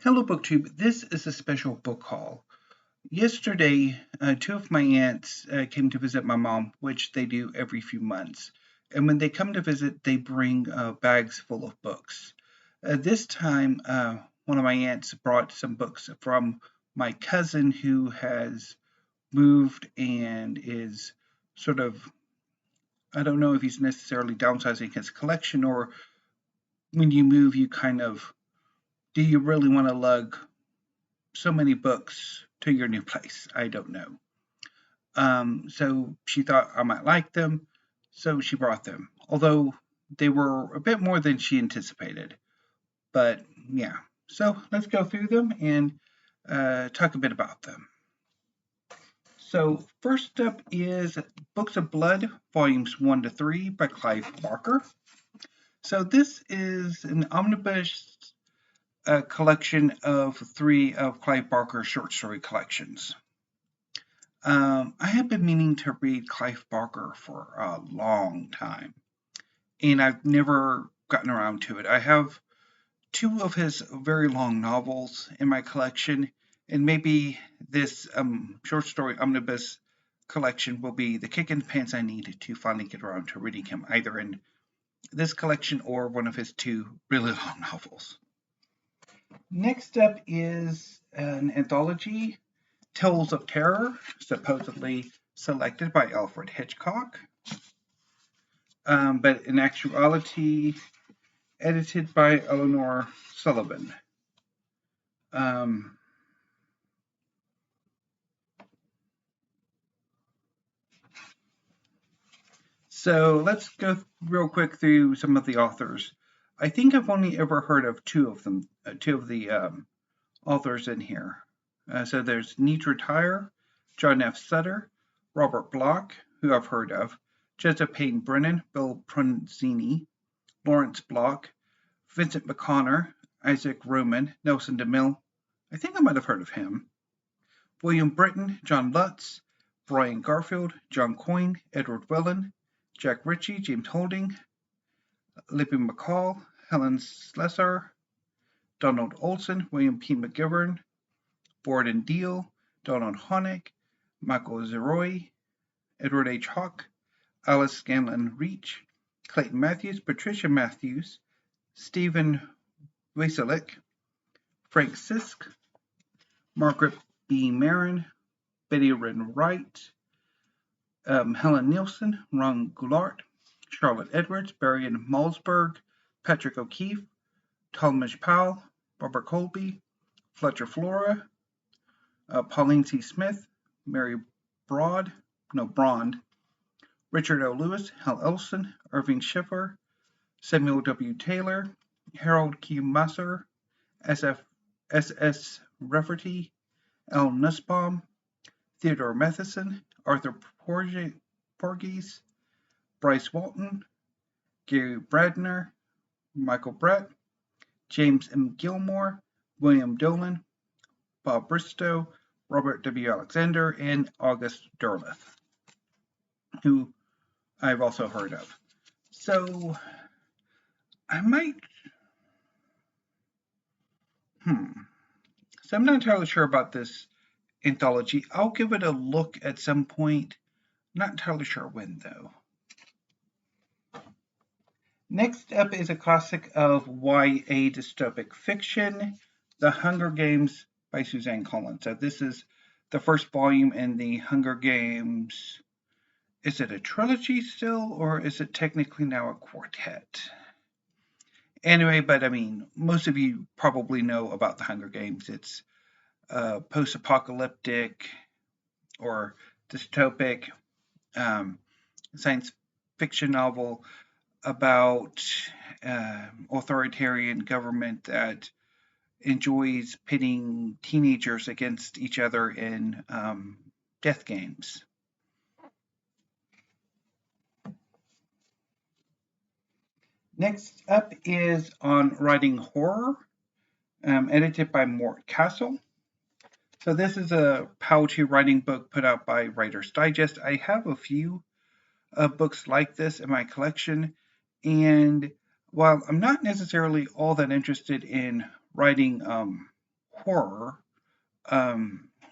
Hello, BookTube. This is a special book haul. Yesterday, two of my aunts came to visit my mom, which they do every few months. And when they come to visit, they bring bags full of books. This time, one of my aunts brought some books from my cousin who has moved and is sort of, I don't know if he's necessarily downsizing his collection, or when you move, you kind of, do you really want to lug so many books to your new place? I don't know. So she thought I might like them, so she brought them. Although they were a bit more than she anticipated. But yeah, so let's go through them and talk a bit about them. So first up is Books of Blood, Volumes 1 to 3 by Clive Barker. So this is an omnibus collection of 3 of Clive Barker's short story collections. I have been meaning to read Clive Barker for a long time, and I've never gotten around to it. I have 2 of his very long novels in my collection, and maybe this short story omnibus collection will be the kick in the pants I need to finally get around to reading him, either in this collection or one of his 2 really long novels. Next up is an anthology, Tales of Terror, supposedly selected by Alfred Hitchcock, but in actuality edited by Eleanor Sullivan. So let's go real quick through some of the authors. I think I've only ever heard of 2 of them, 2 of the authors in here. So there's Nitra Tyre, John F. Sutter, Robert Bloch, who I've heard of, Joseph Payne Brennan, Bill Pronzini, Lawrence Bloch, Vincent McConnor, Isaac Roman, Nelson DeMille. I think I might have heard of him. William Britton, John Lutz, Brian Garfield, John Coyne, Edward Wellen, Jack Ritchie, James Holding, Libby McCall, Helen Slessor, Donald Olson, William P. McGivern, Borden Deal, Donald Honig, Michael Zeroy, Edward H. Hawke, Alice Scanlon Reach, Clayton Matthews, Patricia Matthews, Stephen Wasilek, Frank Sisk, Margaret B. Marin, Betty Wren Wright, Helen Nielsen, Ron Goulart, Charlotte Edwards, Marion Malsberg, Patrick O'Keefe, Talmadge Powell, Barbara Colby, Fletcher Flora, Pauline C. Smith, Mary Brond, Richard O. Lewis, Hal Elson, Irving Schiffer, Samuel W. Taylor, Harold Q. Masser, S.S. Rafferty, L. Nussbaum, Theodore Matheson, Arthur Porges, Bryce Walton, Gary Bradner, Michael Brett, James M. Gilmore, William Dolan, Bob Bristow, Robert W. Alexander, and August Derleth, who I've also heard of. So I might. So I'm not entirely sure about this anthology. I'll give it a look at some point. Not entirely sure when, though. Next up is a classic of YA dystopic fiction, The Hunger Games by Suzanne Collins. So this is the first volume in the Hunger Games. Is it a trilogy still, or is it technically now a quartet? Anyway, but I mean, most of you probably know about the Hunger Games. It's post-apocalyptic or dystopic science fiction novel about authoritarian government that enjoys pitting teenagers against each other in death games. Next up is On Writing Horror, edited by Mort Castle. So this is a how-to writing book put out by Writer's Digest. I have a few books like this in my collection, and while I'm not necessarily all that interested in writing horror. I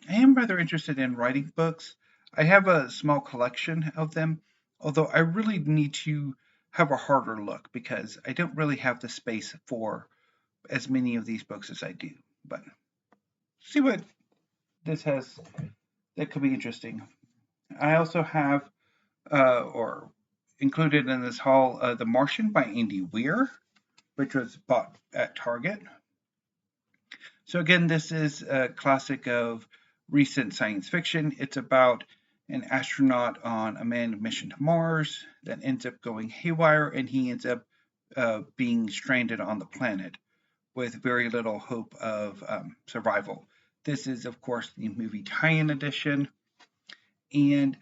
am rather interested in writing books. I have a small collection of them, although I really need to have a harder look because I don't really have the space for as many of these books as I do. But see what this has that could be interesting. I also have, or included in this haul, The Martian by Andy Weir, which was bought at Target. So again, this is a classic of recent science fiction. It's about an astronaut on a manned mission to Mars that ends up going haywire, and he ends up being stranded on the planet with very little hope of survival. This is, of course, the movie tie-in edition, and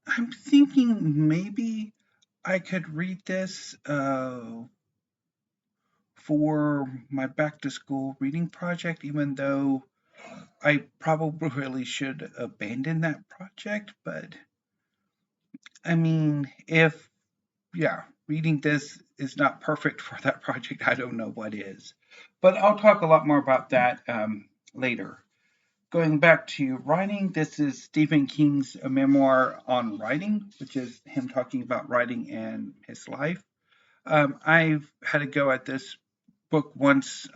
I'm thinking maybe I could read this for my back to school reading project, even though I probably really should abandon that project. But I mean, if, yeah, reading this is not perfect for that project, I don't know what is. But I'll talk a lot more about that later. Going back to writing, this is Stephen King's memoir on writing, which is him talking about writing and his life. I've had a go at this book once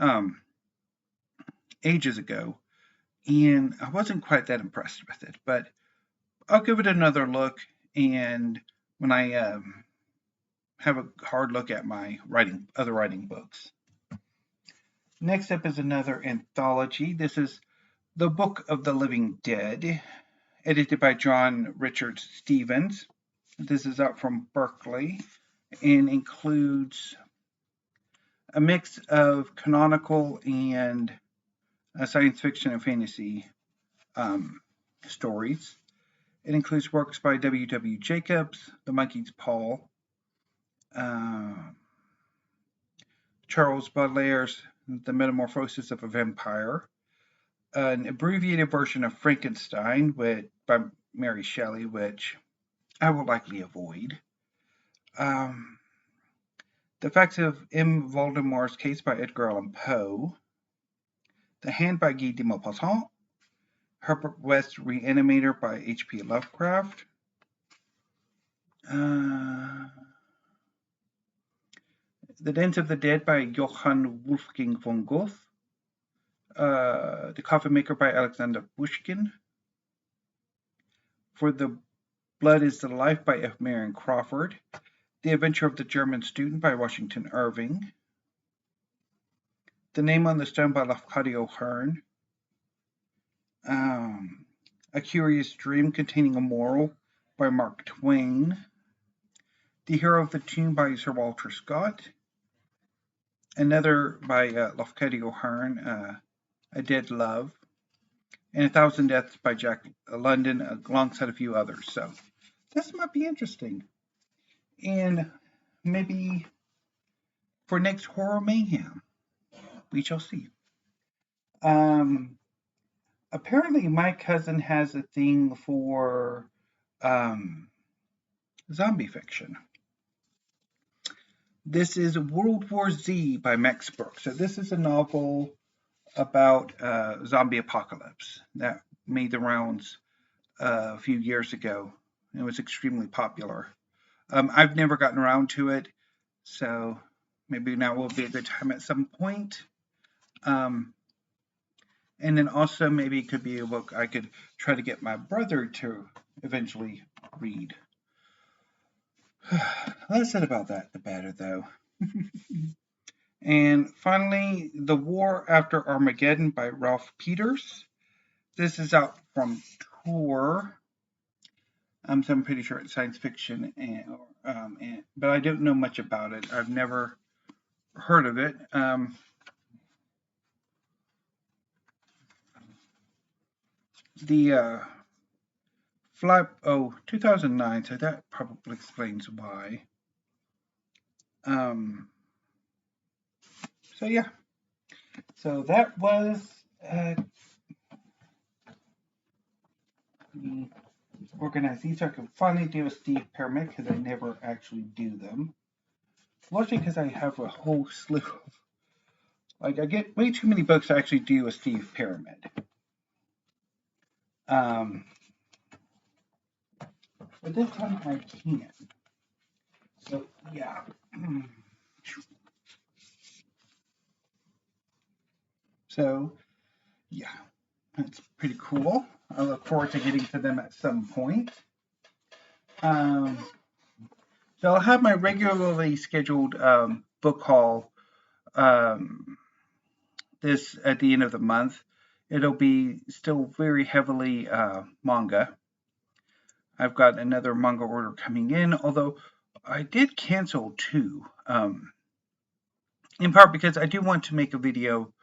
ages ago, and I wasn't quite that impressed with it, but I'll give it another look. And when I have a hard look at my other writing books. Next up is another anthology. This is The Book of the Living Dead, edited by John Richard Stevens. This is out from Berkeley and includes a mix of canonical and science fiction and fantasy stories. It includes works by W. W. Jacobs, The Monkey's Paw, Charles Baudelaire's The Metamorphosis of a Vampire, an abbreviated version of Frankenstein by Mary Shelley, which I will likely avoid. The Facts of M. Voldemar's Case by Edgar Allan Poe, The Hand by Guy de Maupassant, Herbert West's Reanimator by H.P. Lovecraft, The Dance of the Dead by Johann Wolfgang von Goethe, The Coffin Maker by Alexander Pushkin, For the Blood is the Life by F. Marion Crawford, The Adventure of the German Student by Washington Irving, The Name on the Stone by Lafcadio Hearn, A Curious Dream Containing a Moral by Mark Twain, The Hero of the Tomb by Sir Walter Scott, another by Lafcadio Hearn, A Dead Love, and 1,000 Deaths by Jack London, alongside a few others. So this might be interesting. And maybe for next Horror Mayhem, we shall see. Apparently my cousin has a thing for zombie fiction. This is World War Z by Max Brooks. So this is a novel about zombie apocalypse that made the rounds a few years ago. It was extremely popular. I've never gotten around to it, so maybe now will be a good time at some point. And then also maybe it could be a book I could try to get my brother to eventually read. Less said about that, the better, though. And finally, The War After Armageddon by Ralph Peters. This is out from Tor. So I'm pretty sure it's science fiction, but I don't know much about it. I've never heard of it. The flap, 2009, so that probably explains why. So yeah, so that was organize these so I can finally do a Steve Pyramid because I never actually do them. Largely because I have a whole slew of Like, I get way too many books to actually do a Steve Pyramid. But this time I can. So, yeah. So, yeah, that's pretty cool. I look forward to getting to them at some point. So I'll have my regularly scheduled book haul this at the end of the month. It'll be still very heavily manga. I've got another manga order coming in, although I did cancel two, in part because I do want to make a video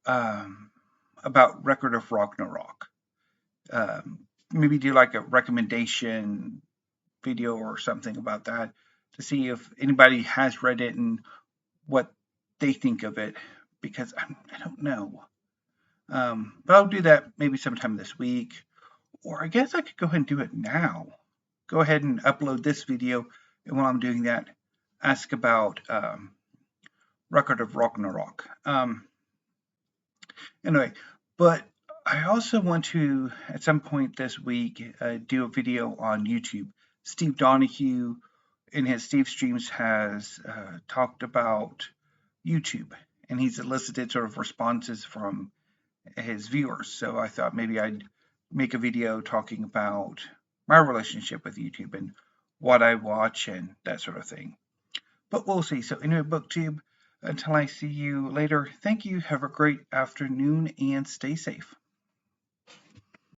about Record of Ragnarok. Maybe do like a recommendation video or something about that to see if anybody has read it and what they think of it, because I don't know. But I'll do that maybe sometime this week, or I guess I could go ahead and do it now. Go ahead and upload this video, and while I'm doing that, ask about Record of Ragnarok. Anyway, but I also want to, at some point this week, do a video on YouTube. Steve Donahue, in his Steve Streams, has talked about YouTube, and he's elicited sort of responses from his viewers. So I thought maybe I'd make a video talking about my relationship with YouTube and what I watch and that sort of thing. But we'll see. So anyway, BookTube, until I see you later, thank you, have a great afternoon, and stay safe.